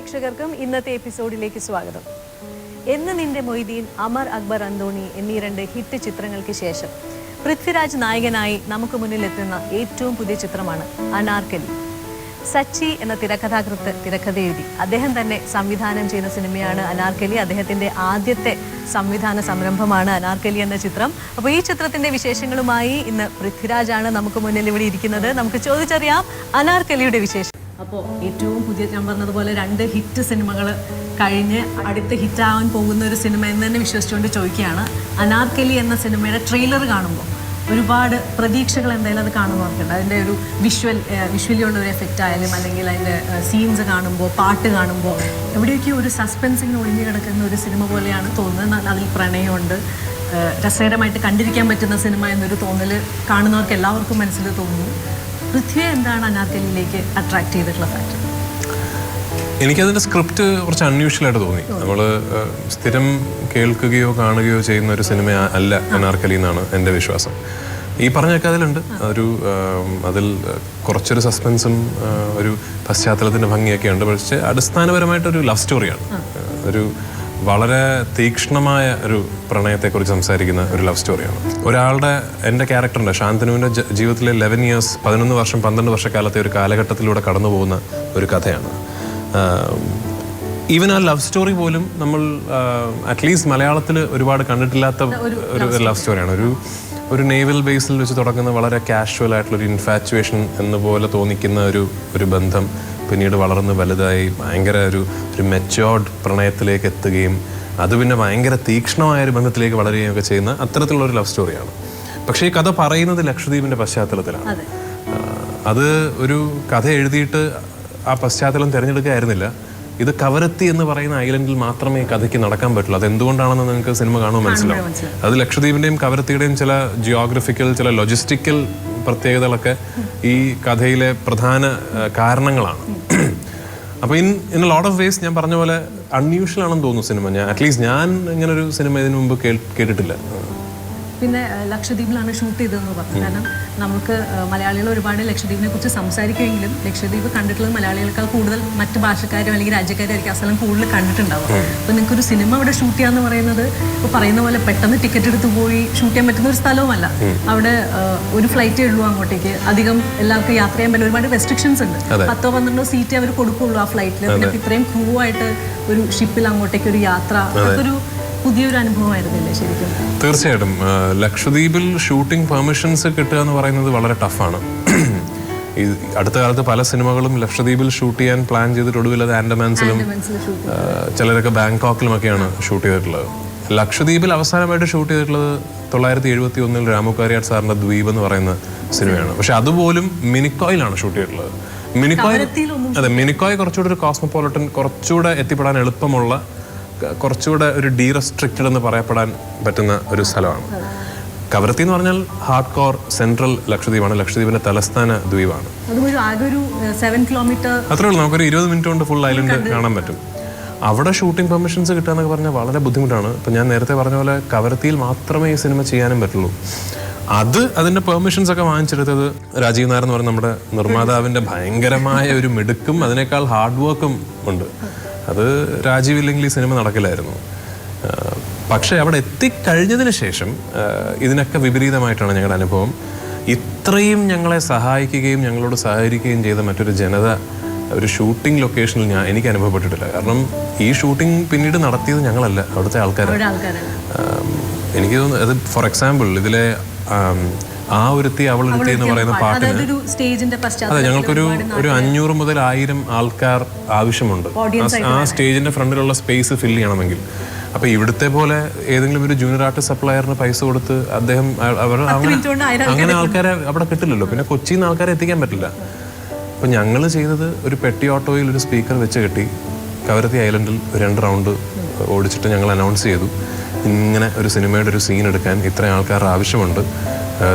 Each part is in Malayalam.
പ്രേക്ഷകർക്കും ഇന്നത്തെ എപ്പിസോഡിലേക്ക് സ്വാഗതം. എന്ന് നിന്റെ മൊയ്തീൻ, അമർ അക്ബർ അന്തോണി എന്നീ 2 ഹിറ്റ് ചിത്രങ്ങൾക്ക് ശേഷം പൃഥ്വിരാജ് നായകനായി നമുക്ക് മുന്നിലെത്തുന്ന ഏറ്റവും പുതിയ ചിത്രമാണ് അനാർക്കലി. സച്ചി എന്ന തിരക്കഥാകൃത്ത് തിരക്കഥ എഴുതി അദ്ദേഹം തന്നെ സംവിധാനം ചെയ്യുന്ന സിനിമയാണ് അനാർക്കലി. അദ്ദേഹത്തിൻ്റെ ആദ്യത്തെ സംവിധാന സംരംഭമാണ് അനാർക്കലി എന്ന ചിത്രം. അപ്പോൾ ഈ ചിത്രത്തിൻ്റെ വിശേഷങ്ങളുമായി ഇന്ന് പൃഥ്വിരാജാണ് നമുക്ക് മുന്നിൽ ഇവിടെ ഇരിക്കുന്നത്. നമുക്ക് ചോദിച്ചറിയാം അനാർക്കലിയുടെ വിശേഷം. അപ്പോൾ ഏറ്റവും പുതിയ, ഞാൻ പറഞ്ഞതുപോലെ 2 ഹിറ്റ് സിനിമകൾ കഴിഞ്ഞ് അടുത്ത ഹിറ്റാവാൻ പോകുന്ന ഒരു സിനിമ എന്ന് തന്നെ വിശ്വസിച്ചുകൊണ്ട് ചോദിക്കുകയാണ്. അനാർക്കലി എന്ന സിനിമയുടെ ട്രെയിലർ കാണുമ്പോൾ ഒരുപാട് പ്രതീക്ഷകൾ എന്തായാലും അത് കാണുന്നവർക്കുണ്ട്. അതിൻ്റെ ഒരു വിഷ്വലിയുള്ള ഒരു എഫക്റ്റ് ആയാലും അല്ലെങ്കിൽ അതിൻ്റെ സീൻസ് കാണുമ്പോൾ, പാട്ട് കാണുമ്പോൾ എവിടെയൊക്കെ ഒരു സസ്പെൻസിങ്ങനെ ഒളിഞ്ഞു കിടക്കുന്ന ഒരു സിനിമ പോലെയാണ് തോന്നുന്നത്. അതിൽ പ്രണയമുണ്ട്, രസകരമായിട്ട് കണ്ടിരിക്കാൻ പറ്റുന്ന സിനിമ എന്നൊരു തോന്നൽ കാണുന്നവർക്ക് എല്ലാവർക്കും മനസ്സിൽ തോന്നുന്നു. പൃഥ്വിയെ എന്താണ് അനാർക്കലിയിലേക്ക് അട്രാക്ട് ചെയ്തിട്ടുള്ള ഫാക്ടർ? എനിക്കതിൻ്റെ സ്ക്രിപ്റ്റ് കുറച്ച് അൺയൂഷ്വലായിട്ട് തോന്നി. നമ്മൾ സ്ഥിരം കേൾക്കുകയോ കാണുകയോ ചെയ്യുന്ന ഒരു സിനിമ അല്ല അനാർക്കലി എന്നാണ് എൻ്റെ വിശ്വാസം. ഈ പറഞ്ഞൊക്കെ അതിലുണ്ട്. അതിൽ കുറച്ചൊരു സസ്പെൻസും ഒരു പശ്ചാത്തലത്തിൻ്റെ ഭംഗിയൊക്കെ ഉണ്ട്. പക്ഷേ അടിസ്ഥാനപരമായിട്ടൊരു ലവ് സ്റ്റോറിയാണ്. ഒരു വളരെ തീക്ഷ്ണമായ ഒരു പ്രണയത്തെക്കുറിച്ച് സംസാരിക്കുന്ന ഒരു ലവ് സ്റ്റോറിയാണ്. ഒരാളുടെ, എൻ്റെ ക്യാരക്ടറിൻ്റെ ശാന്തനുവിൻ്റെ ജീവിതത്തിലെ 11 years 11 വർഷം 12 വർഷക്കാലത്തെ ഒരു കാലഘട്ടത്തിലൂടെ കടന്നു പോകുന്ന ഒരു കഥയാണ്. ഈവൻ ആ ലവ് സ്റ്റോറി പോലും നമ്മൾ അറ്റ്ലീസ്റ്റ് മലയാളത്തിൽ ഒരുപാട് കണ്ടിട്ടില്ലാത്ത ഒരു ലവ് സ്റ്റോറിയാണ്. ഒരു നേവൽ ബേസിൽ വെച്ച് തുടങ്ങുന്ന വളരെ കാഷ്വൽ ആയിട്ടുള്ളൊരു ഇൻഫാച്ചുവേഷൻ എന്നപോലെ തോന്നിക്കുന്ന ഒരു ബന്ധം പിന്നീട് വളർന്ന് വലുതായി ഭയങ്കര ഒരു മെച്യോർഡ് പ്രണയത്തിലേക്ക് എത്തുകയും അത് പിന്നെ ഭയങ്കര തീക്ഷ്ണമായ ഒരു ബന്ധത്തിലേക്ക് വളരുകയും ഒക്കെ ചെയ്യുന്ന അത്തരത്തിലുള്ള ഒരു ലവ് സ്റ്റോറിയാണ്. പക്ഷേ ഈ കഥ പറയുന്നത് ലക്ഷദ്വീപിൻ്റെ പശ്ചാത്തലത്തിലാണ്. അത് ഒരു കഥ എഴുതിയിട്ട് ആ പശ്ചാത്തലം തിരഞ്ഞെടുക്കുകയായിരുന്നില്ല. ഇത് കവരത്തി എന്ന് പറയുന്ന ഐലൻഡിൽ മാത്രമേ ഈ കഥയ്ക്ക് നടക്കാൻ പറ്റുള്ളൂ. അതെന്തുകൊണ്ടാണെന്ന് നിങ്ങൾക്ക് സിനിമ കാണുമ്പോൾ മനസ്സിലാവും. അത് ലക്ഷദ്വീപിൻ്റെയും കവരത്തിയുടെയും ചില ജിയോഗ്രഫിക്കൽ, ചില ലൊജിസ്റ്റിക്കൽ പ്രത്യേകതകളൊക്കെ ഈ കഥയിലെ പ്രധാന കാരണങ്ങളാണ്. അപ്പോൾ in a lot of ways ഞാൻ പറഞ്ഞ പോലെ അൺയൂഷ്വൽ ആണെന്ന് തോന്നുന്നു സിനിമ. അറ്റ്ലീസ്റ്റ് ഞാൻ ഇങ്ങനൊരു സിനിമ ഇതിനു മുമ്പ് കേട്ടിട്ടില്ല. പിന്നെ ലക്ഷദ്വീപിലാണ് ഷൂട്ട് ചെയ്തതെന്ന് പറഞ്ഞു. കാരണം നമുക്ക് മലയാളികൾ ഒരുപാട് ലക്ഷദ്വീപിനെ കുറിച്ച് സംസാരിക്കുമെങ്കിലും ലക്ഷദ്വീപ് കണ്ടിട്ടുള്ളത് മലയാളികളെക്കാൾ കൂടുതൽ മറ്റ് ഭാഷക്കാരും അല്ലെങ്കിൽ രാജ്യക്കാരായിരിക്കും ആ സ്ഥലം കൂടുതൽ കണ്ടിട്ടുണ്ടാവും. അപ്പോൾ നിങ്ങൾക്കൊരു സിനിമ ഇവിടെ ഷൂട്ട് ചെയ്യാന്ന് പറയുന്നത് ഇപ്പോൾ പറയുന്ന പോലെ പെട്ടെന്ന് ടിക്കറ്റ് എടുത്ത് പോയി ഷൂട്ട് ചെയ്യാൻ പറ്റുന്ന ഒരു സ്ഥലവുമല്ല. അവിടെ ഒരു ഫ്ലൈറ്റേ ഉള്ളൂ അങ്ങോട്ടേക്ക്. അധികം എല്ലാവർക്കും യാത്ര ചെയ്യാൻ പറ്റില്ല. ഒരുപാട് റെസ്ട്രിക്ഷൻസ് ഉണ്ട്. 10-12 സീറ്റേ അവർ കൊടുക്കുള്ളൂ ആ ഫ്ലൈറ്റിൽ. പിന്നെ ഇത്രയും ക്രൂ ആയിട്ട് ഒരു ഷിപ്പിൽ അങ്ങോട്ടേക്ക് ഒരു യാത്ര, അതൊരു പുതിയൊരു അനുഭവമായിരുന്നില്ലേ ശരിക്കും? തീർച്ചയായിട്ടും. ലക്ഷദ്വീപിൽ ഷൂട്ടിംഗ് പെർമിഷൻസ് കിട്ടുക എന്ന് പറയുന്നത് വളരെ ടഫാണ്. ഈ അടുത്ത കാലത്ത് പല സിനിമകളും ലക്ഷദ്വീപിൽ ഷൂട്ട് ചെയ്യാൻ പ്ലാൻ ചെയ്തിട്ട് ഒടുവിൽ അത് ആൻഡമാൻസിലും ചിലരൊക്കെ ബാങ്കോക്കിലുമൊക്കെയാണ് ഷൂട്ട് ചെയ്തിട്ടുള്ളത്. ലക്ഷദ്വീപിൽ അവസാനമായിട്ട് ഷൂട്ട് ചെയ്തിട്ടുള്ളത് 1971 രാമു കാര്യാട്ട് സാറിൻ്റെ ദ്വീപ് എന്ന് പറയുന്ന സിനിമയാണ്. പക്ഷെ അതുപോലും മിനിക്കോയിലാണ് ഷൂട്ട് ചെയ്തിട്ടുള്ളത്. മിനിക്കോയ് കുറച്ചുകൂടെ ഒരു കോസ്മോപോളിറ്റൻ, കുറച്ചുകൂടെ എത്തിപ്പെടാൻ എളുപ്പമുള്ള, കുറച്ചുകൂടെ ഒരു ഡീറെസ്ട്രിക്റ്റഡ് എന്ന് പറയപ്പെടാൻ പറ്റുന്ന ഒരു സ്ഥലമാണ്. കവരത്തി എന്ന് പറഞ്ഞാൽ ഹാർഡ് കോർ സെൻട്രൽ ലക്ഷദ്വീപാണ്. ലക്ഷദ്വീപിന്റെ തലസ്ഥാന ദ്വീപാണ്. അത്രേ ഉള്ളൂ. നമുക്കൊരു 20 മിനിറ്റ് കൊണ്ട് ഫുൾ ഐലൻഡ് കാണാൻ പറ്റും. അവിടെ ഷൂട്ടിംഗ് പെർമിഷൻസ് കിട്ടുക എന്നൊക്കെ പറഞ്ഞാൽ വളരെ ബുദ്ധിമുട്ടാണ്. ഇപ്പം ഞാൻ നേരത്തെ പറഞ്ഞ പോലെ കവരത്തിയിൽ മാത്രമേ ഈ സിനിമ ചെയ്യാനും പറ്റുള്ളൂ. അതിൻ്റെ പെർമിഷൻസ് ഒക്കെ വാങ്ങിച്ചെടുത്തത് രാജീവ് നായർ എന്ന് പറഞ്ഞ നമ്മുടെ നിർമ്മാതാവിൻ്റെ ഭയങ്കരമായ ഒരു മിടുക്കും അതിനേക്കാൾ ഹാർഡ് വർക്കും ഉണ്ട്. അത് രാജീവ് ഇല്ലെങ്കിൽ ഈ സിനിമ നടക്കില്ലായിരുന്നു. പക്ഷേ അവിടെ എത്തിക്കഴിഞ്ഞതിന് ശേഷം ഇതിനൊക്കെ വിപരീതമായിട്ടാണ് ഞങ്ങളുടെ അനുഭവം. ഇത്രയും ഞങ്ങളെ സഹായിക്കുകയും ഞങ്ങളോട് സഹകരിക്കുകയും ചെയ്ത മറ്റൊരു ജനത ഒരു ഷൂട്ടിംഗ് ലൊക്കേഷനിൽ എനിക്ക് അനുഭവപ്പെട്ടിട്ടില്ല. കാരണം ഈ ഷൂട്ടിംഗ് പിന്നീട് നടത്തിയത് ഞങ്ങളല്ല, അവിടുത്തെ ആൾക്കാരാണ്. എനിക്ക് തോന്നുന്നു അത് ഫോർ എക്സാമ്പിൾ ഇതിലെ ആ ഒരുത്തി അവളൊരുത്തി എന്ന് പറയുന്ന പാട്ടിന് അതെ ഞങ്ങൾക്കൊരു 500 മുതൽ 1000 ആൾക്കാർ ആവശ്യമുണ്ട് ആ സ്റ്റേജിന്റെ ഫ്രണ്ടിലുള്ള സ്പേസ് ഫില്ല് ചെയ്യണമെങ്കിൽ. അപ്പൊ ഇവിടുത്തെ പോലെ ഏതെങ്കിലും ഒരു ജൂനിയർ ആർട്ടിസ്റ്റ് സപ്ലയറിന് പൈസ കൊടുത്ത് അദ്ദേഹം അങ്ങനെ ആൾക്കാരെ അവിടെ കിട്ടില്ലല്ലോ. പിന്നെ കൊച്ചിയിൽ നിന്ന് ആൾക്കാരെ എത്തിക്കാൻ പറ്റില്ല. അപ്പൊ ഞങ്ങൾ ചെയ്തത് ഒരു പെട്ടി ഓട്ടോയിൽ ഒരു സ്പീക്കർ വെച്ച് കെട്ടി കവരത്തി ഐലൻഡിൽ 2 റൗണ്ട് ഓടിച്ചിട്ട് ഞങ്ങൾ അനൗൺസ് ചെയ്തു, ഇങ്ങനെ ഒരു സിനിമയുടെ ഒരു സീൻ എടുക്കാൻ ഇത്രയും ആൾക്കാരുടെ ആവശ്യമുണ്ട്,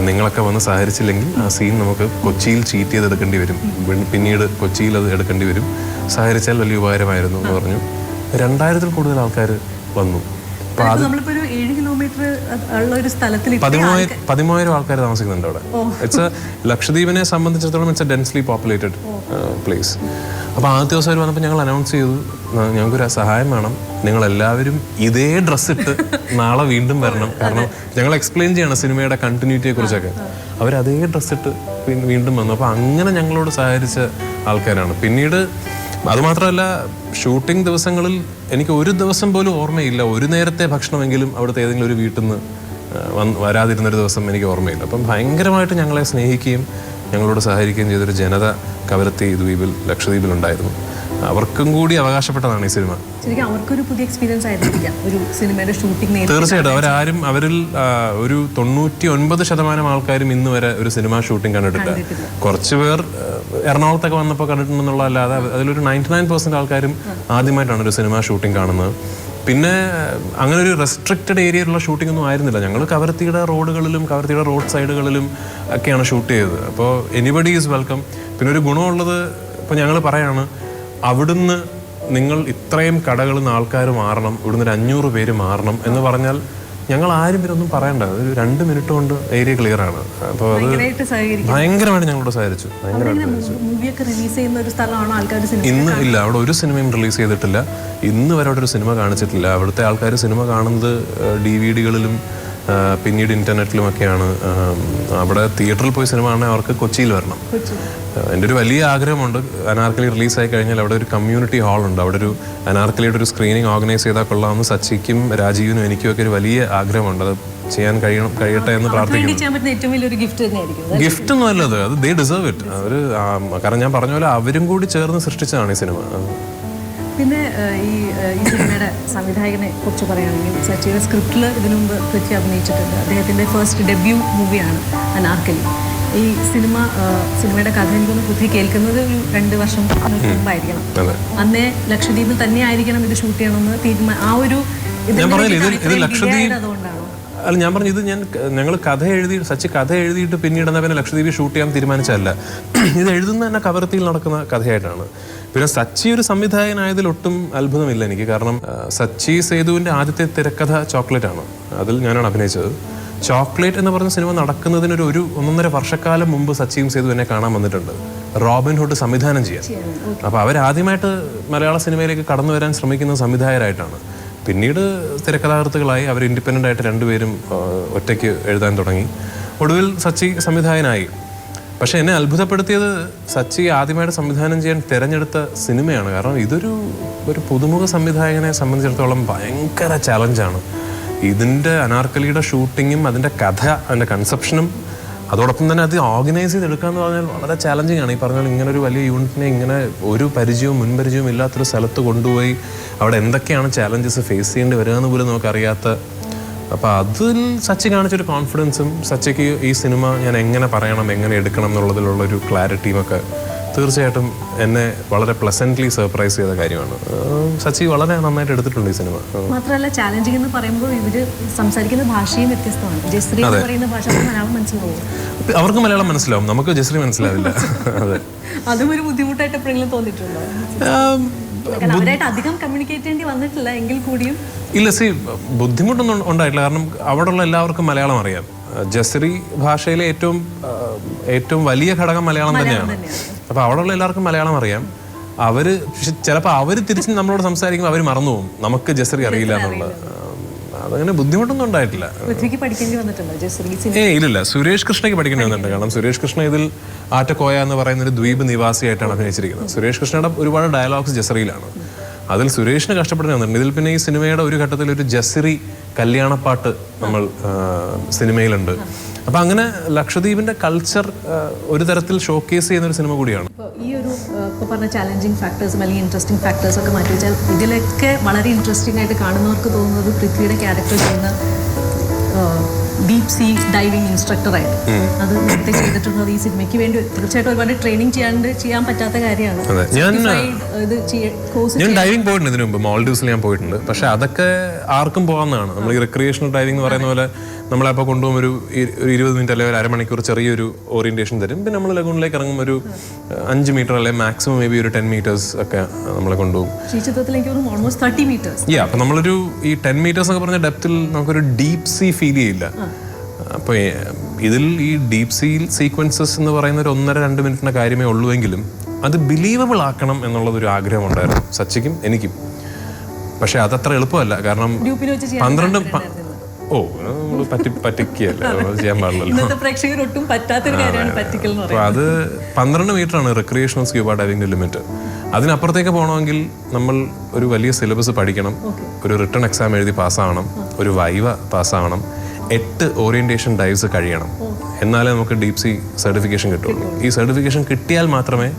നിങ്ങളൊക്കെ വന്ന് സഹകരിച്ചില്ലെങ്കിൽ ആ സീൻ നമുക്ക് കൊച്ചിയിൽ ചീറ്റ് ചെയ്തെടുക്കേണ്ടി വരും, പിന്നീട് കൊച്ചിയിൽ അത് എടുക്കേണ്ടി വരും, സഹകരിച്ചാൽ വലിയ ഉപകാരമായിരുന്നു എന്ന് പറഞ്ഞു. 2000-ൽ കൂടുതൽ ആൾക്കാർ വന്നു. കിലോമീറ്റർ ഉള്ള ഒരു സ്ഥലത്തിൽ 13,000 ആൾക്കാർ താമസിക്കുന്നുണ്ട് അവിടെ. ഇറ്റ്സ് ലക്ഷദ്വീപിനെ സംബന്ധിച്ചിടത്തോളം it's A densely populated place. അപ്പോൾ ആദ്യത്തെ ദിവസം അവർ വന്നപ്പോൾ ഞങ്ങൾ അനൗൺസ് ചെയ്തു, ഞങ്ങൾക്കൊരു സഹായം വേണം, നിങ്ങൾ എല്ലാവരും ഇതേ ഡ്രസ്സ് ഇട്ട് നാളെ വീണ്ടും വരണം. കാരണം ഞങ്ങൾ എക്സ്പ്ലെയിൻ ചെയ്യണം സിനിമയുടെ കണ്ടിന്യൂറ്റിയെ കുറിച്ചൊക്കെ. അവർ അതേ ഡ്രസ്സ് ഇട്ട് വീണ്ടും വന്നു. അപ്പോൾ അങ്ങനെ ഞങ്ങളോട് സഹകരിച്ച ആൾക്കാരാണ്. പിന്നീട് അതുമാത്രമല്ല, ഷൂട്ടിംഗ് ദിവസങ്ങളിൽ എനിക്ക് ഒരു ദിവസം പോലും ഓർമ്മയില്ല ഒരു നേരത്തെ ഭക്ഷണമെങ്കിലും അവിടുത്തെ ഏതെങ്കിലും ഒരു വീട്ടിൽ നിന്ന് വരാതിരുന്നൊരു ദിവസം എനിക്ക് ഓർമ്മയില്ല. അപ്പം ഭയങ്കരമായിട്ട് ഞങ്ങളെ സ്നേഹിക്കുകയും ഞങ്ങളോട് സഹകരിക്കുകയും ചെയ്തൊരു ജനത കവരത്തി ദ്വീപിൽ, ലക്ഷദ്വീപിലുണ്ടായിരുന്നു. അവർക്കും കൂടി അവകാശപ്പെട്ടതാണ് ഈ സിനിമ. ശരിക്കും അവർക്കൊരു പുതിയ എക്സ്പീരിയൻസ് ആയിരിക്കാം ഒരു സിനിമയുടെ ഷൂട്ടിംഗ്. തീർച്ചയായിട്ടും അവരിൽ ഒരു 99% ആൾക്കാരും ഇന്ന് വരെ ഒരു സിനിമ ഷൂട്ടിംഗ് കണ്ടിട്ടില്ല. കുറച്ച് പേർ എറണാകുളത്തൊക്കെ വന്നപ്പോൾ കണ്ടിട്ടുണ്ടെന്നുള്ളതല്ലാതെ അതിലൊരു 99% ആൾക്കാരും ആദ്യമായിട്ടാണ് ഒരു സിനിമ ഷൂട്ടിംഗ് കാണുന്നത്. പിന്നെ അങ്ങനെ ഒരു റെസ്ട്രിക്റ്റഡ് ഏരിയയിലുള്ള ഷൂട്ടിംഗ് ഒന്നും ആയിരുന്നില്ല. ഞങ്ങൾ കവരത്തിയുടെ റോഡുകളിലും കവരത്തിയുടെ റോഡ് സൈഡുകളിലും ഒക്കെയാണ് ഷൂട്ട് ചെയ്തത്. അപ്പോൾ എനിബഡി ഈസ് വെൽക്കം. പിന്നെ ഒരു ഗുണമുള്ളത്, ഇപ്പോൾ ഞങ്ങൾ പറയാണ്, അവിടുന്ന് നിങ്ങൾ ഇത്രയും കടകളിൽ നിന്ന് ആൾക്കാർ മാറണം, ഇവിടുന്ന് ഒരു 500 പേര് മാറണം എന്ന് പറഞ്ഞാൽ ഞങ്ങൾ ആരും പേരൊന്നും പറയണ്ട. ഒരു 2 മിനിറ്റ് കൊണ്ട് ഏരിയ ക്ലിയർ ആണ്. അപ്പോൾ അത് ഭയങ്കരമായിട്ട് ഞങ്ങളോട് സഹകരിച്ചു. ഇന്ന് ഇല്ല, അവിടെ ഒരു സിനിമയും റിലീസ് ചെയ്തിട്ടില്ല. ഇന്ന് വരെ അവിടെ ഒരു സിനിമ കാണിച്ചിട്ടില്ല. അവിടുത്തെ ആൾക്കാർ സിനിമ കാണുന്നത് DVD-കളിലും പിന്നീട് ഇന്റർനെറ്റിലുമൊക്കെയാണ്. അവിടെ തിയേറ്ററിൽ പോയി സിനിമ കാണാൻ അവർക്ക് കൊച്ചിയിൽ വരണം. എൻ്റെ ഒരു വലിയ ആഗ്രഹമുണ്ട്, അനാർക്കലി റിലീസായി കഴിഞ്ഞാൽ അവിടെ ഒരു കമ്മ്യൂണിറ്റി ഹാളുണ്ട്, അവിടെ ഒരു അനാർക്കലിയുടെ ഒരു സ്ക്രീനിങ് ഓർഗനൈസ് ചെയ്താൽ കൊള്ളാമെന്ന് സച്ചിക്കും രാജീവിനും എനിക്കുമൊക്കെ ഒരു വലിയ ആഗ്രഹമുണ്ട്. അത് ചെയ്യാൻ കഴിയട്ടെ എന്ന് പ്രാർത്ഥിക്കുന്നു. ഗിഫ്റ്റ് ഒന്നും അല്ലത്, അത് ദേ ഡിസേർവ് ഇറ്റ്. അവർ, കാരണം ഞാൻ പറഞ്ഞ പോലെ അവരും കൂടി ചേർന്ന് സൃഷ്ടിച്ചതാണ് ഈ സിനിമ. പിന്നെ ഈ സിനിമയുടെ സംവിധായകനെ കുറിച്ച് പറയുകയാണെങ്കിൽ, സച്ചിയുടെ സ്ക്രിപ്റ്റിൽ ഇതിനു മുമ്പ് പൃഥ്വി അഭിനയിച്ചിട്ടുണ്ട്. അദ്ദേഹത്തിൻ്റെ ഫസ്റ്റ് ഡെബ്യൂ മൂവിയാണ് അനാർക്കലി. ഈ സിനിമയുടെ കഥ എനിക്കൊന്ന് പൃഥ്വി കേൾക്കുന്നത് ഒരു 2 വർഷം മുമ്പായിരിക്കണം. അന്നേ ലക്ഷദ്വീപിൽ തന്നെ ആയിരിക്കണം ഇത് ഷൂട്ട് ചെയ്യണമെന്ന് ആ ഒരു അതുകൊണ്ടാണ്. അല്ല, ഞാൻ പറഞ്ഞു, ഇത് ഞങ്ങൾ സച്ചി കഥ എഴുതിയിട്ട് പിന്നീട് എന്നാൽ പിന്നെ ലക്ഷദ്വീപിൽ ഷൂട്ട് ചെയ്യാൻ തീരുമാനിച്ചതല്ല. ഇത് എഴുതുന്ന തന്നെ കവരത്തിയിൽ നടക്കുന്ന കഥയായിട്ടാണ്. പിന്നെ സച്ചി ഒരു സംവിധായകനായതിൽ ഒട്ടും അത്ഭുതമില്ല എനിക്ക്. കാരണം സച്ചി സേതുവിൻ്റെ ആദ്യത്തെ തിരക്കഥ ചോക്ലേറ്റ് ആണ്. അതിൽ ഞാനാണ് അഭിനയിച്ചത്. ചോക്ലേറ്റ് എന്ന് പറഞ്ഞ സിനിമ നടക്കുന്നതിന് ഒരു 1.5 വർഷക്കാലം മുമ്പ് സച്ചിയും സേതു എന്നെ കാണാൻ വന്നിട്ടുണ്ട്, റോബിൻ ഹുഡ് സംവിധാനം ചെയ്യാൻ. അപ്പോൾ അവരാദ്യമായിട്ട് മലയാള സിനിമയിലേക്ക് കടന്നു വരാൻ ശ്രമിക്കുന്ന സംവിധായകരായിട്ടാണ്. പിന്നീട് തിരക്കഥാകൃത്തുകളായി അവർ ഇൻഡിപെൻഡൻ്റ് ആയിട്ട് 2 പേരും ഒറ്റയ്ക്ക് എഴുതാൻ തുടങ്ങി. ഒടുവിൽ സച്ചി സംവിധായകനായി. പക്ഷെ എന്നെ അത്ഭുതപ്പെടുത്തിയത് സച്ചി ആദ്യമായിട്ട് സംവിധാനം ചെയ്യാൻ തിരഞ്ഞെടുത്ത സിനിമയാണ്. കാരണം ഇതൊരു പുതുമുഖ സംവിധായകനെ സംബന്ധിച്ചിടത്തോളം ഭയങ്കര ചലഞ്ചാണ്. ഇതിൻ്റെ അനാർക്കലിയുടെ ഷൂട്ടിങ്ങും അതിൻ്റെ കഥ, അതിൻ്റെ കൺസെപ്ഷനും അതോടൊപ്പം തന്നെ അത് ഓർഗനൈസ് ചെയ്തെടുക്കുക എന്ന് പറഞ്ഞാൽ വളരെ ചാലഞ്ചിങ് ആണ്. ഈ പറഞ്ഞാൽ ഇങ്ങനെ ഒരു വലിയ യൂണിറ്റിനെ ഇങ്ങനെ ഒരു മുൻപരിചയവും ഇല്ലാത്തൊരു സ്ഥലത്ത് കൊണ്ടുപോയി അവിടെ എന്തൊക്കെയാണ് ചാലഞ്ചസ് ഫേസ് ചെയ്യേണ്ടി വരിക എന്ന് പോലും നമുക്കറിയാത്ത. അപ്പോൾ അതിൽ സച്ചി കാണിച്ചൊരു കോൺഫിഡൻസും സച്ചിക്ക് ഈ സിനിമ ഞാൻ എങ്ങനെ പറയണം, എങ്ങനെ എടുക്കണം എന്നുള്ളതിലുള്ളൊരു ക്ലാരിറ്റിയും ഒക്കെ തീർച്ചയായിട്ടും എന്നെ വളരെ പ്ലസന്റ്ലി സർപ്രൈസ് ചെയ്ത കാര്യമാണ്. സച്ചി വളരെ നന്നായിട്ട് എടുത്തിട്ടുണ്ട് ഈ സിനിമ. മാത്രമല്ല, ചാലഞ്ചിങ് എന്ന് പറയുമ്പോൾ ഇവര് സംസാരിക്കുന്ന ഭാഷയും വ്യത്യസ്തമാണ്. ജസ്രി എന്ന് പറയുന്ന ഭാഷ മലയാളം മനസ്സിലാവും, അവർക്ക് മലയാളം മനസ്സിലാവും, നമുക്ക് ജസ്രി മനസ്സിലാവില്ല. അതെ, അതും ഒരു ബുദ്ധിമുട്ടായിട്ട് എപ്പോഴെങ്കിലും തോന്നിയിട്ടുണ്ടോ? അവരായിട്ട് അധികം കമ്മ്യൂണിക്കേറ്റ് ചെയ്യേണ്ടി വന്നിട്ടില്ല എങ്കിൽ കൂടിയും. ഇല്ല, ബുദ്ധിമുട്ടൊന്നും ഉണ്ടായിട്ടില്ല. കാരണം അവിടെയുള്ള എല്ലാവർക്കും മലയാളം അറിയാം. ജസ്രി ഭാഷയിലെ ഏറ്റവും വലിയ ഘടകം മലയാളം തന്നെയാണ്. അപ്പോൾ അവിടെയുള്ള എല്ലാവർക്കും മലയാളം അറിയാം. ചിലപ്പോൾ അവർ തിരിച്ച് നമ്മളോട് സംസാരിക്കുമ്പോൾ അവർ മറന്നുപോകും, നമുക്ക് ജസ്രി അറിയില്ല എന്നുള്ളത്. അതങ്ങനെ ബുദ്ധിമുട്ടൊന്നും ഉണ്ടായിട്ടില്ല. ഇല്ല, സുരേഷ് കൃഷ്ണയ്ക്ക് പഠിക്കേണ്ടി വന്നിട്ടുണ്ട്. കാരണം സുരേഷ് കൃഷ്ണ ഇതിൽ ആറ്റക്കോയ എന്ന് പറയുന്ന ഒരു ദ്വീപ് നിവാസിയായിട്ടാണ് അഭിനയിച്ചിരിക്കുന്നത്. സുരേഷ് കൃഷ്ണയുടെ ഒരുപാട് ഡയലോഗ്സ് ജസ്രിയിലാണ്. അതിൽ സുരേഷിന് കഷ്ടപ്പെടേണ്ടി വന്നിട്ടുണ്ട്. ഇതിൽ പിന്നെ ഈ സിനിമയുടെ ഒരു ഘട്ടത്തിൽ ഒരു ജസ്രി കല്യാണപ്പാട്ട് നമ്മൾ സിനിമയിലുണ്ട്. അപ്പം അങ്ങനെ ലക്ഷദ്വീപിന്റെ കൾച്ചർ ഒരു തരത്തിൽ ഷോക്കേസ് ചെയ്യുന്ന ഒരു സിനിമ കൂടിയാണ്. ഈ ഒരു ഇപ്പോൾ പറഞ്ഞ ചാലഞ്ചിങ് ഫാക്ടേഴ്സും അല്ലെങ്കിൽ ഇൻട്രസ്റ്റിംഗ് ഫാക്ടേഴ്സ് ഒക്കെ മാറ്റി വെച്ചാൽ ഇതിലൊക്കെ വളരെ ഇൻട്രസ്റ്റിംഗ് ആയിട്ട് കാണുന്നവർക്ക് തോന്നുന്നത് പൃഥ്വിയുടെ ക്യാരക്ടർ ചെയ്യുന്ന ഡീപ് സീ ഡൈവിംഗ് ഇൻസ്ട്രക്ടറായിട്ട് അത് നേരത്തെ ചെയ്തിട്ടുള്ളത് ഈ സിനിമയ്ക്ക് വേണ്ടി തീർച്ചയായിട്ടും ഒരുപാട് ട്രെയിനിങ് ചെയ്യാൻ പറ്റാത്ത കാര്യമാണ്. ഞാൻ ഡൈവിംഗ് പോയിട്ടുണ്ട് ഇതിനു മുമ്പ്, മാൾഡീവ്സിൽ ഞാൻ പോയിട്ടുണ്ട്. പക്ഷെ അതൊക്കെ ആർക്കും പോകാവുന്നതാണ്. നമ്മൾ ഈ റിക്രിയേഷണൽ ഡൈവിംഗ് എന്ന് പറയുന്ന പോലെ നമ്മളപ്പോൾ കൊണ്ടുപോകും ഒരു 20 മിനിറ്റ് അല്ലെങ്കിൽ ഒരു അരമണിക്കൂർ ചെറിയൊരു ഓറിയന്റേഷൻ തരും. പിന്നെ നമ്മൾ ലഗൂണിലേക്ക് ഇറങ്ങും ഒരു 5 മീറ്റർ അല്ലെങ്കിൽ മാക്സിമം മേ ബി ഒരു 10 മീറ്റേഴ്സ് ഒക്കെ നമ്മളെ കൊണ്ടുപോകും. അപ്പം നമ്മളൊരു ഈ 10 മീറ്റേഴ്സ് ഒക്കെ പറഞ്ഞ ഡെപ്തിൽ നമുക്കൊരു ഡീപ് സീ ഫീൽ ചെയ്യില്ല. അപ്പോൾ ഇതിൽ ഈ ഡീപ് സീ സീക്വൻസസ് എന്ന് പറയുന്ന ഒരു 1.5-2 മിനിറ്റിൻ്റെ കാര്യമേ ഉള്ളൂവെങ്കിലും അത് ബിലീവബിൾ ആക്കണം എന്നുള്ളതൊരു ആഗ്രഹം ഉണ്ടായിരുന്നു സച്ചിക്കും എനിക്കും. പക്ഷെ അതത്ര എളുപ്പമല്ല. കാരണം 12 നമ്മൾ പറ്റിക്കുകയല്ല, ചെയ്യാൻ പാടില്ലല്ലോ. അപ്പോൾ അത് 12 മീറ്ററാണ് റിക്രിയേഷണൽ സ്ക്യൂബ ഡൈവിംഗിന്റെ ലിമിറ്റ്. അതിനപ്പുറത്തേക്ക് പോകണമെങ്കിൽ നമ്മൾ ഒരു വലിയ സിലബസ് പഠിക്കണം, ഒരു റിട്ടൺ എക്സാം എഴുതി പാസ്സാവണം, ഒരു വൈവ പാസ്സാവണം, 8 ഓറിയന്റേഷൻ ഡൈവ്സ് കഴിയണം. എന്നാലേ നമുക്ക് ഡീപ് സീ സർട്ടിഫിക്കേഷൻ കിട്ടുള്ളൂ. ഈ സർട്ടിഫിക്കേഷൻ കിട്ടിയാൽ മാത്രമേ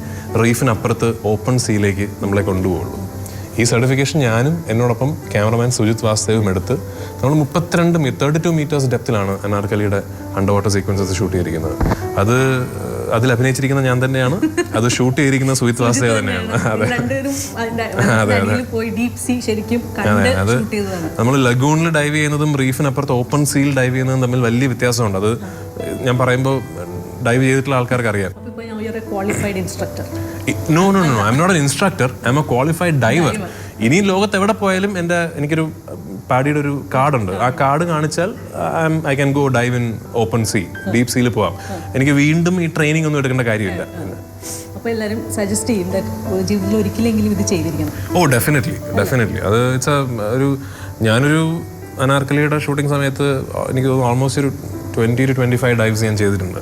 റീഫിനപ്പുറത്ത് ഓപ്പൺ സീയിലേക്ക് നമ്മളെ കൊണ്ടുപോകുള്ളൂ. ഈ സർട്ടിഫിക്കേഷൻ ഞാനും എന്നോടൊപ്പം ക്യാമറമാൻ സുജിത് വാസുദേവും എടുത്ത് നമ്മൾ 32 മീറ്റേഴ്സ് ഡെപ്തിലാണ് അനാർക്കലിയുടെ അണ്ടർ വാട്ടർ സീക്വൻസസ് ഷൂട്ട് ചെയ്തിരിക്കുന്നത്. അതിൽ അഭിനയിച്ചിരിക്കുന്ന ഞാൻ തന്നെയാണ്, അത് ഷൂട്ട് ചെയ്തിരിക്കുന്ന സുജിത് വാസുദേവ് തന്നെയാണ്. അതെ അതെ അത് നമ്മൾ ലഗൂണിൽ ഡൈവ് ചെയ്യുന്നതും റീഫിനപ്പുറത്ത് ഓപ്പൺ സീൽ ഡൈവ് ചെയ്യുന്നതും തമ്മിൽ വലിയ വ്യത്യാസമുണ്ട്. അത് ഞാൻ പറയുമ്പോൾ ഡൈവ് ചെയ്തിട്ടുള്ള ആൾക്കാർക്ക് അറിയാം. No, I'm not an instructor. I'm a qualified diver. ഇനി ലോകത്ത് എവിടെ പോയാലും എനിക്കൊരു പാഡിയുടെ ഒരു കാർഡുണ്ട്. ആ കാർഡ് കാണിച്ചാൽ I can go dive in open sea, deep സീയിൽ പോവാം. എനിക്ക് വീണ്ടും ഈ ട്രെയിനിങ് ഒന്നും എടുക്കേണ്ട കാര്യമില്ല. ഡെഫിനറ്റ്ലി അത് ഞാനൊരു അനാർക്കലിയുടെ ഷൂട്ടിംഗ് സമയത്ത് എനിക്ക് തോന്നുന്നു ഓൾമോസ്റ്റ് ഒരു 20 to 25 ഡൈവ്സ് ഞാൻ ചെയ്തിട്ടുണ്ട്.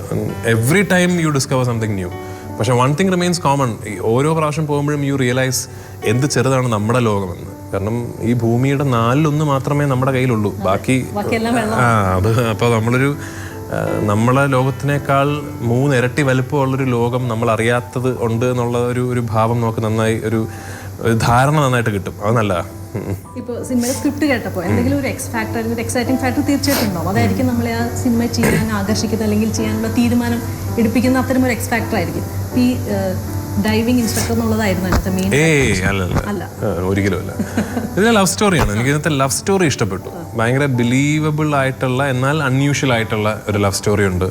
Every time you discover something new. പക്ഷെ വൺ തിങ് റിമെയിൻസ് കോമൺ. ഓരോ പ്രാവശ്യം പോകുമ്പോഴും യു റിയലൈസ് എന്ത് ചെറുതാണ് നമ്മുടെ ലോകമെന്ന്. കാരണം ഈ ഭൂമിയുടെ 4/1 മാത്രമേ നമ്മുടെ കയ്യിലുള്ളൂ, ബാക്കി അപ്പോൾ നമ്മളെ ലോകത്തിനേക്കാൾ 3 ഇരട്ടി വലുപ്പമുള്ളൊരു ലോകം നമ്മൾ അറിയാത്തത് ഉണ്ട് എന്നുള്ള ഒരു ഭാവം നമുക്ക് നന്നായി ഒരു ധാരണ നന്നായിട്ട് കിട്ടും. അത് നല്ലതാ. ഇപ്പോൾ സിനിമയുടെ സ്ക്രിപ്റ്റ് കേട്ടപ്പോൾ എന്തെങ്കിലും ഒരു എക്സ് ഫാക്ടർ, ഒരു എക്സൈറ്റിംഗ് ഫാക്ടർ തീർച്ചയായിട്ടും ഉണ്ടാവും. അതായിരിക്കും നമ്മളെ ആ സിനിമ ചെയ്യാൻ ആകർഷിക്കുന്നത് അല്ലെങ്കിൽ ചെയ്യാനുള്ള തീരുമാനം എടുപ്പിക്കുന്ന അത്തരം ഒരു എക്സ് ഫാക്ടർ ആയിരിക്കും. ഈ ഡൈവിംഗ് ഇൻസ്ട്രക്ടർ എന്നുള്ളതായിരുന്നു അതിനകത്ത് മെയിൻ. ഒരിക്കലും അല്ല. ഇത് ലവ് സ്റ്റോറിയാണ്. എനിക്ക് ഇതിനകത്ത് ലവ് സ്റ്റോറി ഇഷ്ടപ്പെട്ടു. ഭയങ്കര ബിലീവബിൾ ആയിട്ടുള്ള എന്നാൽ അൺയൂഷ്വൽ ആയിട്ടുള്ള ഒരു ലവ് സ്റ്റോറി ഉണ്ട്.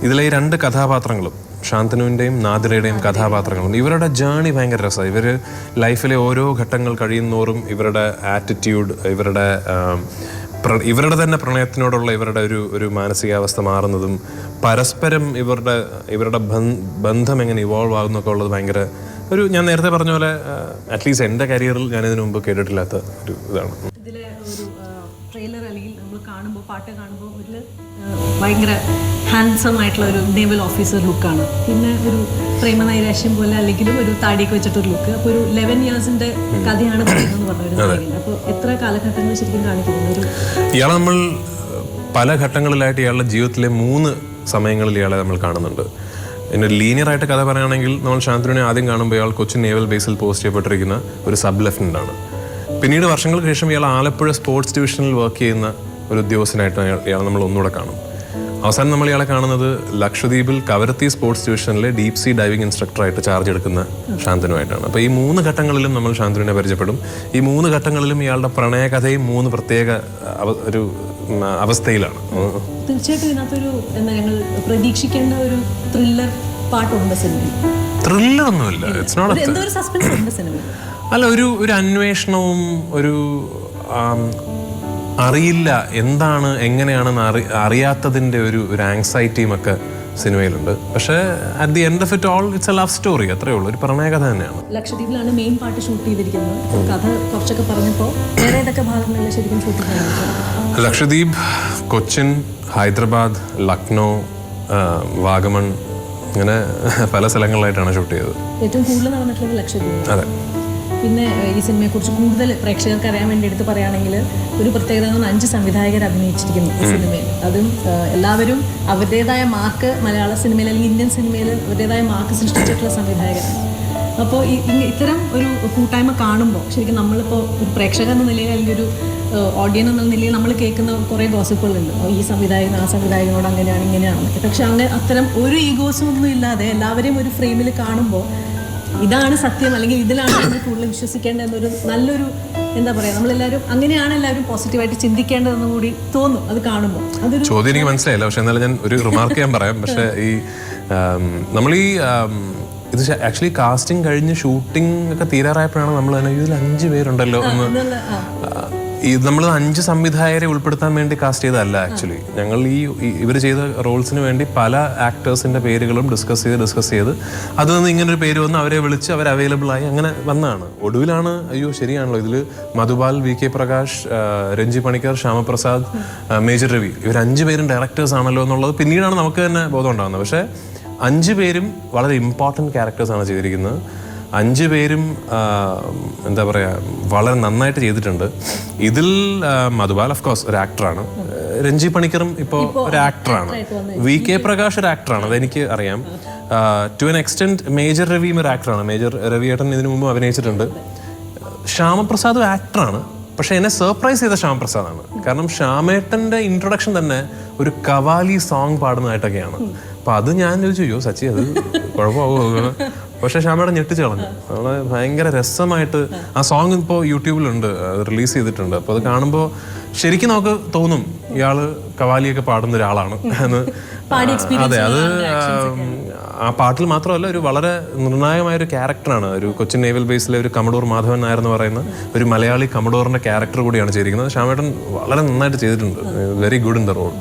ഇതിലെ ഈ 2 കഥാപാത്രങ്ങളും, ശാന്തനുവിൻ്റെയും നാദിറയുടെയും കഥാപാത്രങ്ങളുണ്ട്. ഇവരുടെ ജേണി ഭയങ്കര രസമാണ്. ഇവർ ലൈഫിലെ ഓരോ ഘട്ടങ്ങൾ കഴിയുന്നോറും ഇവരുടെ ആറ്റിറ്റ്യൂഡ്, ഇവരുടെ തന്നെ പ്രണയത്തിനോടുള്ള ഇവരുടെ ഒരു മാനസികാവസ്ഥ മാറുന്നതും പരസ്പരം ഇവരുടെ ബന്ധം എങ്ങനെ ഇവോൾവ് ആകുന്നൊക്കെ ഉള്ളത് ഭയങ്കര ഞാൻ നേരത്തെ പറഞ്ഞ പോലെ അറ്റ്ലീസ്റ്റ് എൻ്റെ കരിയറിൽ ഞാൻ ഇതിനു മുമ്പ് കേട്ടിട്ടില്ലാത്ത ഒരു ഇതാണ്. ഇതിലെ ഒരു ട്രെയിലർ അല്ലെങ്കിൽ നമ്മൾ കാണുമ്പോൾ പാട്ട് കാണുമ്പോൾ ഒരു ഭയങ്കര ഹാൻസം ആയിട്ടുള്ള ഒരു നേവൽ ഓഫീസർ ലുക്കാണ്. പിന്നെ ഒരു പ്രേമനൈരാശ്യം പോലെ അല്ലെങ്കിലും ഒരു താടിയൊക്കെ വെച്ചിട്ടൊരു ലുക്ക്. അപ്പോൾ ഒരു 11 ഇയേഴ്സിന്റെ കഥയാണ് പറയുന്നതെന്ന് പറഞ്ഞൊരു നായകൻ. അപ്പോൾ എത്ര കാലഘട്ടങ്ങൾ ശരിക്കും കാണിക്കുന്നത് ഇയാളെ നമ്മൾ പല ഘട്ടങ്ങളിലായിട്ട് ഇയാളുടെ ജീവിതത്തിലെ 3 സമയങ്ങളിൽ ഇയാളെ നമ്മൾ കാണുന്നുണ്ട്. ഇതിൻ്റെ ലീനിയറായിട്ട് കഥ പറയുകയാണെങ്കിൽ നമ്മൾ ശാന്തനുവിനെ ആദ്യം കാണുമ്പോൾ ഇയാൾ കൊച്ചിൻ നേവൽ ബേസിൽ പോസ്റ്റ് ചെയ്യപ്പെട്ടിരിക്കുന്ന ഒരു സബ് ലെഫ്റ്റനൻ്റ് ആണ്. പിന്നീട് വർഷങ്ങൾക്ക് ശേഷം ഇയാൾ ആലപ്പുഴ സ്പോർട്സ് ഡിവിഷനിൽ വർക്ക് ചെയ്യുന്ന ഒരു ഉദ്യോഗസ്ഥനായിട്ട് ഇയാൾ നമ്മൾ ഒന്നുകൂടെ കാണും. അവസാനം നമ്മൾ ഇയാളെ കാണുന്നത് ലക്ഷദ്വീപിൽ കവരത്തി സ്പോർട്സ് ഡിവിഷനിലെ ഡീപ് സീ ഡൈവിംഗ് ഇൻസ്ട്രക്ടറായിട്ട് ചാർജ് എടുക്കുന്ന ശാന്തനുമായിട്ടാണ്. അപ്പോൾ ഈ 3 ഘട്ടങ്ങളിലും നമ്മൾ ശാന്തനുവിനെ പരിചയപ്പെടും. ഈ 3 ഘട്ടങ്ങളിലും ഇയാളുടെ പ്രണയകഥയും 3 പ്രത്യേക ഒരു അവസ്ഥയിലാണ്. തീർച്ചയായിട്ടും ഇതിനകത്തൊരു ഞങ്ങൾ പ്രതീക്ഷിക്കേണ്ട ഒരു ത്രില്ലർ പാട്ടുണ്ട് സിനിമയിൽ. ത്രില്ലർ ഒന്നുമില്ല, ഇറ്റ്സ് നോട്ട് സസ്പെൻസ് ഉണ്ട് സിനിമയിൽ. അല്ല, ഒരു അന്വേഷണവും ഒരു അറിയില്ല എന്താണ് എങ്ങനെയാണെന്ന് അറിയാത്തതിൻ്റെ ഒരു ആങ്സൈറ്റിയും ഒക്കെ സിനിമയിലുണ്ട്. പക്ഷേ at the end of it all it's A love story, അത്രേ ഉള്ളൂ. ഒരു പ്രണയകഥ തന്നെയാണ്. ലക്ഷദ്വീപിലാണ് മെയിൻ പാട്ട് ഷൂട്ട് ചെയ്തിരിക്കുന്നത്. കഥ കുറച്ചൊക്കെ പറഞ്ഞപ്പോൾ വേറെ ഏതൊക്കെ ഭാഗങ്ങളിൽ ശരിക്കും ഷൂട്ട് ചെയ്യുന്നത്? ലക്ഷദ്വീപ്, കൊച്ചിൻ, ഹൈദരാബാദ്, ലക്നൗ, വാഗമൺ, ഇങ്ങനെ പല സ്ഥലങ്ങളിലായിട്ടാണ് ഷൂട്ട് ചെയ്തത്. ഏറ്റവും കൂടുതൽ നടന്നിട്ടുള്ളത് ലക്ഷദ്വീപ്. അതെ. പിന്നെ ഈ സിനിമയെക്കുറിച്ച് കൂടുതൽ പ്രേക്ഷകർക്ക് അറിയാൻ വേണ്ടി എടുത്ത് പറയുകയാണെങ്കിൽ ഒരു പ്രത്യേകത 5 സംവിധായകർ അഭിനയിച്ചിരിക്കുന്നു ഈ സിനിമയിൽ. അതും എല്ലാവരും അവരുടേതായ മാർക്ക് മലയാള സിനിമയിൽ അല്ലെങ്കിൽ ഇന്ത്യൻ സിനിമയിൽ അവരുടേതായ മാർക്ക് സൃഷ്ടിച്ചിട്ടുള്ള സംവിധായകരാണ്. അപ്പോൾ ഇത്തരം ഒരു കൂട്ടായ്മ കാണുമ്പോൾ ശരിക്കും നമ്മളിപ്പോൾ ഒരു പ്രേക്ഷകർ എന്ന നിലയിൽ അല്ലെങ്കിൽ ഒരു ഓഡിയൻസ് എന്ന നിലയിൽ നമ്മൾ കേൾക്കുന്ന കുറേ ഗോസിപ്പുകളുണ്ട്. ഈ സംവിധായകൻ ആ സംവിധായകനോട് അങ്ങനെയാണ് ഇങ്ങനെയാണെന്നൊക്കെ. പക്ഷെ അത്തരം ഒരു ഈഗോസും ഒന്നും ഇല്ലാതെ എല്ലാവരെയും ഒരു ഫ്രെയിമിൽ കാണുമ്പോൾ ഇതാണ് സത്യം അല്ലെങ്കിൽ ഇതിലാണ് നമ്മൾ കൂടുതൽ വിശ്വസിക്കേണ്ട എന്നൊരു നല്ലൊരു എന്താ പറയാ, നമ്മളെല്ലാവരും അങ്ങനെയാണ് എല്ലാവരും പോസിറ്റീവായിട്ട് ചിന്തിക്കേണ്ടതെന്ന് കൂടി തോന്നും അത് കാണുമ്പോൾ. അതൊരു ചോദ്യം എനിക്ക് മനസ്സിലായില്ല, പക്ഷെ എന്നാലും ഞാൻ ഒരു റിമാർക്ക് ചെയ്യാൻ പറയാം. പക്ഷെ ഈ നമ്മൾ ഈ ഇത് ആക്ച്വലി കാസ്റ്റിംഗ് കഴിഞ്ഞ് ഷൂട്ടിംഗ് ഒക്കെ തീരാറായപ്പോഴാണ് നമ്മൾ തന്നെ ഇതിൽ 5 പേരുണ്ടല്ലോ എന്ന്. നമ്മൾ 5 സംവിധായകരെ ഉൾപ്പെടുത്താൻ വേണ്ടി കാസ്റ്റ് ചെയ്തതല്ല ആക്ച്വലി. ഞങ്ങൾ ഇവർ ചെയ്ത റോൾസിന് വേണ്ടി പല ആക്ടേഴ്സിന്റെ പേരുകളും ഡിസ്കസ് ചെയ്ത് അതിൽ നിന്ന് ഇങ്ങനൊരു പേര് വന്ന് അവരെ വിളിച്ച് അവർ അവൈലബിൾ ആയി അങ്ങനെ വന്നതാണ്. ഒടുവിലാണ് അയ്യോ ശരിയാണല്ലോ ഇതിൽ മധുപാൽ, VK പ്രകാശ്, രഞ്ജി പണിക്കർ, ശ്യാമപ്രസാദ്, മേജർ രവി ഇവർ 5 പേരും ഡയറക്ടേഴ്സ് ആണല്ലോ എന്നുള്ളത് പിന്നീടാണ് നമുക്ക് തന്നെ ബോധം ഉണ്ടാകുന്നത്. പക്ഷേ 5 പേരും വളരെ ഇമ്പോർട്ടൻറ്റ് ക്യാരക്ടേഴ്സാണ് ചെയ്തിരിക്കുന്നത്. 5 പേരും എന്താ പറയുക വളരെ നന്നായിട്ട് ചെയ്തിട്ടുണ്ട്. ഇതിൽ മധുപാൽ ഓഫ് കോഴ്സ് ഒരു ആക്ടറാണ്, രഞ്ജി പണിക്കറും ഇപ്പോൾ ഒരു ആക്ടറാണ്, VK പ്രകാശ് ഒരു ആക്ടറാണ്, അതെനിക്ക് അറിയാം. ടു എൻ എക്സ്റ്റെൻറ്റ് മേജർ രവിയും ഒരു ആക്ടറാണ്. മേജർ രവിയേട്ടൻ ഇതിനു മുമ്പ് അഭിനയിച്ചിട്ടുണ്ട്. ശ്യാമപ്രസാദ് ഒരു ആക്ടറാണ്, പക്ഷെ എന്നെ സർപ്രൈസ് ചെയ്ത ശ്യാമപ്രസാദാണ്. കാരണം ശ്യാമേട്ടൻ്റെ ഇൻട്രൊഡക്ഷൻ തന്നെ ഒരു കവാലി സോങ് പാടുന്നതായിട്ടൊക്കെയാണ്. അപ്പം അത് ഞാൻ ചോദിച്ചു സച്ചി അത് കുഴപ്പമാകുമോ, പക്ഷെ ശ്യാമേട്ടൻ ഞെട്ടിച്ച് കളഞ്ഞു. നമ്മളെ ഭയങ്കര രസമായിട്ട് ആ സോങ് ഇപ്പോൾ യൂട്യൂബിലുണ്ട്, റിലീസ് ചെയ്തിട്ടുണ്ട്. അപ്പോൾ അത് കാണുമ്പോൾ ശരിക്കും നമുക്ക് തോന്നും ഇയാള് കവാലിയൊക്കെ പാടുന്ന ഒരാളാണ് എന്ന്. അതെ, അത് ആ പാട്ടിൽ മാത്രമല്ല ഒരു വളരെ നിർണായകമായ ഒരു ക്യാരക്ടറാണ്. ഒരു കൊച്ചിൻ നേവൽ ബേസിലെ ഒരു കമഡോർ മാധവൻ നായർ എന്ന് പറയുന്ന ഒരു മലയാളി കമഡോറിന്റെ ക്യാരക്ടർ കൂടിയാണ് ചെയ്തിരിക്കുന്നത്. ശ്യാമേട്ടൻ വളരെ നന്നായിട്ട് ചെയ്തിട്ടുണ്ട്. Very good in the role.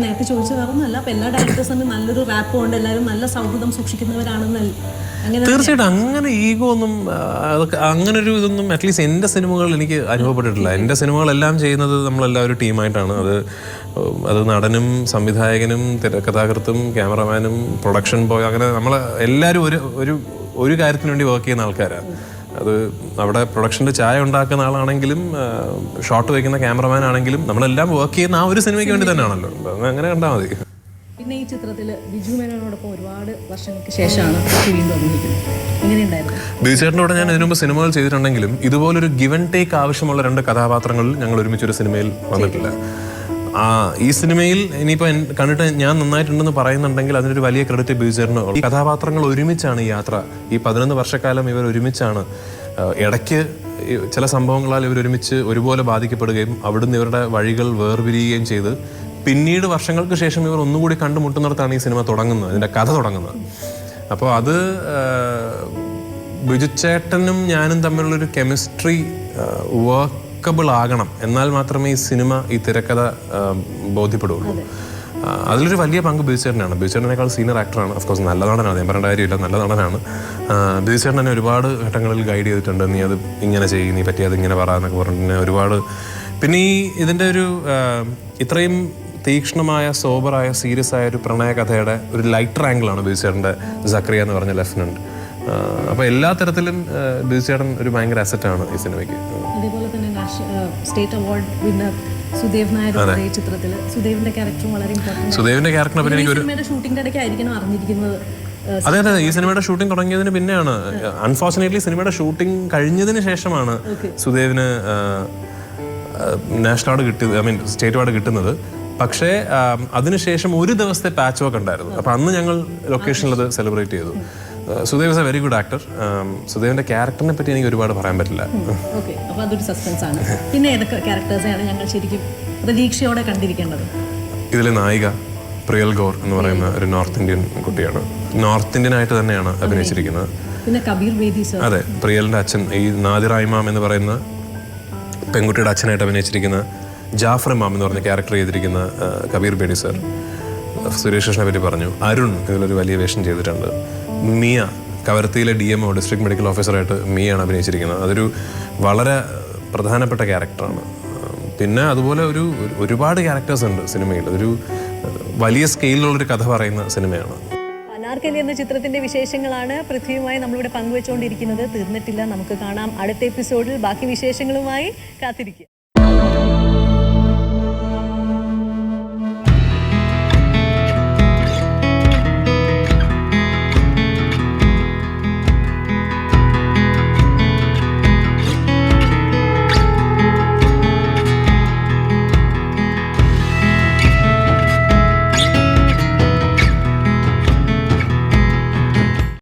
നേരത്തെ ചോദിച്ചത് പറഞ്ഞല്ല, അപ്പൊ എല്ലാ ഡയറക്ടേഴ്സും നല്ലൊരു റാപ്പ് കൊണ്ട് എല്ലാവരും നല്ല സൗഹൃദം സൂക്ഷിക്കുന്നവരാണെന്നല്ല. തീർച്ചയായിട്ടും അങ്ങനെ ഈഗോ ഒന്നും അങ്ങനെ ഒരു ഇതൊന്നും അറ്റ്ലീസ്റ്റ് എൻ്റെ സിനിമകളിൽ എനിക്ക് അനുഭവപ്പെട്ടിട്ടില്ല. എൻ്റെ സിനിമകളെല്ലാം ചെയ്യുന്നത് നമ്മളെല്ലാവരും ടീമായിട്ടാണ്. അത് നടനും സംവിധായകനും തിരക്കഥാകൃത്തും ക്യാമറമാനും പ്രൊഡക്ഷൻ ബോയ് അങ്ങനെ നമ്മൾ എല്ലാവരും ഒരു കാര്യത്തിന് വേണ്ടി വർക്ക് ചെയ്യുന്ന ആൾക്കാരാണ്. അത് അവിടെ പ്രൊഡക്ഷൻ്റെ ചായ ഉണ്ടാക്കുന്ന ആളാണെങ്കിലും ഷോട്ട് വയ്ക്കുന്ന ക്യാമറമാൻ ആണെങ്കിലും നമ്മളെല്ലാം വർക്ക് ചെയ്യുന്ന ആ ഒരു സിനിമയ്ക്ക് വേണ്ടി തന്നെയാണല്ലോ. അങ്ങനെ കണ്ടാൽ മതി. പിന്നെ ഈ ചിത്രത്തിൽ ബിജു മേനോനോടൊപ്പം ഒരുപാട് വർഷങ്ങൾക്ക് ശേഷമാണ് വീണ്ടും അഭിനയിക്കുന്നത്. എങ്ങനെയുണ്ടായിരുന്നു? ബിജു ചേട്ടൻ്റെ കൂടെ ഞാൻ ഇതിനു മുമ്പ് സിനിമകൾ ചെയ്തിട്ടുണ്ടെങ്കിലും ഇതുപോലൊരു ഗിവ് ആൻഡ് ടേക്ക് ആവശ്യമുള്ള 2 കഥാപാത്രങ്ങളിൽ ഞങ്ങൾ ഒരുമിച്ചൊരു സിനിമയിൽ വന്നിട്ടില്ല. ഈ സിനിമയിൽ ഇനിയിപ്പോൾ കണ്ടിട്ട് ഞാൻ നന്നായിട്ടുണ്ടെന്ന് പറയുന്നുണ്ടെങ്കിൽ അതിനൊരു വലിയ ക്രെഡിറ്റ് ബിജു ചേട്ടനോ. ഈ കഥാപാത്രങ്ങൾ ഒരുമിച്ചാണ് ഈ യാത്ര. ഈ 11 വർഷക്കാലം ഇവർ ഒരുമിച്ചാണ്. ഇടയ്ക്ക് ചില സംഭവങ്ങളാൽ ഇവർ ഒരുമിച്ച് ഒരുപോലെ ബാധിക്കപ്പെടുകയും അവിടുന്ന് ഇവരുടെ വഴികൾ വേർപിരിയുകയും ചെയ്ത് പിന്നീട് വർഷങ്ങൾക്ക് ശേഷം ഇവർ ഒന്നുകൂടി കണ്ടുമുട്ടുന്നിടത്താണ് ഈ സിനിമ തുടങ്ങുന്നത്, ഇതിൻ്റെ കഥ തുടങ്ങുന്നത്. അപ്പോൾ അത് ബിജു ചേട്ടനും ഞാനും തമ്മിലുള്ളൊരു കെമിസ്ട്രി വർക്കബിൾ ആകണം, എന്നാൽ മാത്രമേ ഈ സിനിമ ഈ തിരക്കഥ ബോധ്യപ്പെടുകയുള്ളൂ. അതിലൊരു വലിയ പങ്ക് ബിജു ചേട്ടനാണ്. ബിജു ചേട്ടനേക്കാൾ സീനിയർ ആക്ടറാണ്. ഓഫ്കോഴ്സ് നല്ല നടനാണ്, ഞാൻ പറയേണ്ട കാര്യമില്ല, നല്ല നടനാണ്. ബിജു ചേട്ടൻ തന്നെ ഒരുപാട് ഘട്ടങ്ങളിൽ ഗൈഡ് ചെയ്തിട്ടുണ്ട്. നീ അത് ഇങ്ങനെ ചെയ്യും, നീ പറ്റി അത് ഇങ്ങനെ പറ എന്നൊക്കെ പറഞ്ഞിട്ട് ഒരുപാട്. പിന്നെ ഈ ഇതിൻ്റെ ഒരു ഇത്രയും തീക്ഷ്ണമായ സോബറായ സീരിയസ് ആയ ഒരു പ്രണയ കഥയുടെ ഒരു ലൈറ്റർ ആംഗിളാണ് ബിജു ചേട്ടൻ്റെ സക്രിയ എന്ന് പറഞ്ഞ ലെഫ്റ്റനന്റ്. അപ്പോൾ എല്ലാ തരത്തിലും ബിജു ചേട്ടൻ ഒരു ഭയങ്കര അസറ്റാണ് ഈ സിനിമയ്ക്ക്. അതേപോലെ തന്നെ state award winner Sudev Nair ഈ ചിത്രത്തിൽ സുദേവിന്റെ ക്യാരക്ടറും വളരെ ഇമ്പോർട്ടന്റ്. സുദേവിന്റെ ക്യാരക്ടറിനെ പറ്റി എനിക്ക് ഒരു ഷൂട്ടിംഗിന്റെ ഇടയ്ക്ക് ആയിരിക്കണം അറിഞ്ഞിരിക്കുന്നത്. അതെ, ഈ സിനിമയുടെ ഷൂട്ടിംഗ് തുടങ്ങിയതിന് പിന്നെയാണ്. അൺഫോർച്ചുനേറ്റ്ലി സിനിമയുടെ ഷൂട്ടിംഗ് കഴിഞ്ഞതിന് ശേഷമാണ് സുദേവിന് നാഷണൽ അവാർഡ് കിട്ടിയത്, ഐ മീൻ സ്റ്റേറ്റ് അവാർഡ് കിട്ടുന്നത്. പക്ഷേ അതിനുശേഷം ഒരു ദിവസത്തെ പാച്ച് വർക്ക് ഉണ്ടായിരുന്നു. അപ്പോൾ അന്ന് ഞങ്ങൾ ലൊക്കേഷനിൽ അത് സെലിബ്രേറ്റ് ചെയ്തു. Sudev is a very good actor. സുദേവിന്റെ ക്യാരക്ടറിനെ പറ്റി എനിക്ക് ഒരുപാട് പറയാൻ പറ്റില്ല. അപ്പോൾ അതൊരു സസ്പെൻസ് ആണ്. പിന്നെ ഏതൊക്കെ ക്യാരക്ടേഴ്സാണ് ഞങ്ങൾ ശരിക്കും പ്രതീക്ഷയോടെ കണ്ടിരിക്കേണ്ടത്? ഇതിലെ നായിക പ്രിയൽ ഗൗർ എന്ന് പറയുന്ന ഒരു നോർത്ത് ഇന്ത്യൻ കുട്ടിയാണ്. നോർത്ത് ഇന്ത്യൻ ആയിട്ട് തന്നെയാണ് അഭിനയിച്ചിരിക്കുന്നത്. പിന്നെ കബീർ ബേദി സർ. അതെ, പ്രിയലിന്റെ അച്ഛൻ ഈ നാദിറ ഇമാം എന്ന് പറയുന്ന പെൺകുട്ടിയുടെ അച്ഛനായിട്ട് അഭിനയിച്ചിരിക്കുന്ന ജാഫർ ഇമാം എന്ന് പറഞ്ഞ ക്യാരക്ടർ ചെയ്തിരിക്കുന്ന കബീർ ബേദി സർ. സുരേഷ് കൃഷ്ണനെ പറ്റി പറഞ്ഞു. അരുൺ ഇതിലൊരു വലിയ വേഷം ചെയ്തിട്ടുണ്ട്. മിയ കവരത്തിയിലെ DMO ഡിസ്ട്രിക്ട് മെഡിക്കൽ ഓഫീസറായിട്ട് മിയാണ് അഭിനയിച്ചിരിക്കുന്നത്. അതൊരു വളരെ പ്രധാനപ്പെട്ട ക്യാരക്ടറാണ്. പിന്നെ അതുപോലെ ഒരുപാട് ക്യാരക്ടേഴ്സ് ഉണ്ട് സിനിമയിൽ. അതൊരു വലിയ സ്കെയിലുള്ളൊരു കഥ പറയുന്ന സിനിമയാണ്. അനാർക്കലി എന്ന ചിത്രത്തിന്റെ വിശേഷങ്ങളാണ് പൃഥ്വിയുമായി നമ്മളിവിടെ പങ്കുവെച്ചുകൊണ്ടിരിക്കുന്നത്. തീർന്നിട്ടില്ല, നമുക്ക് കാണാം അടുത്ത എപ്പിസോഡിൽ. ബാക്കി വിശേഷങ്ങളുമായി കാത്തിരിക്കുക.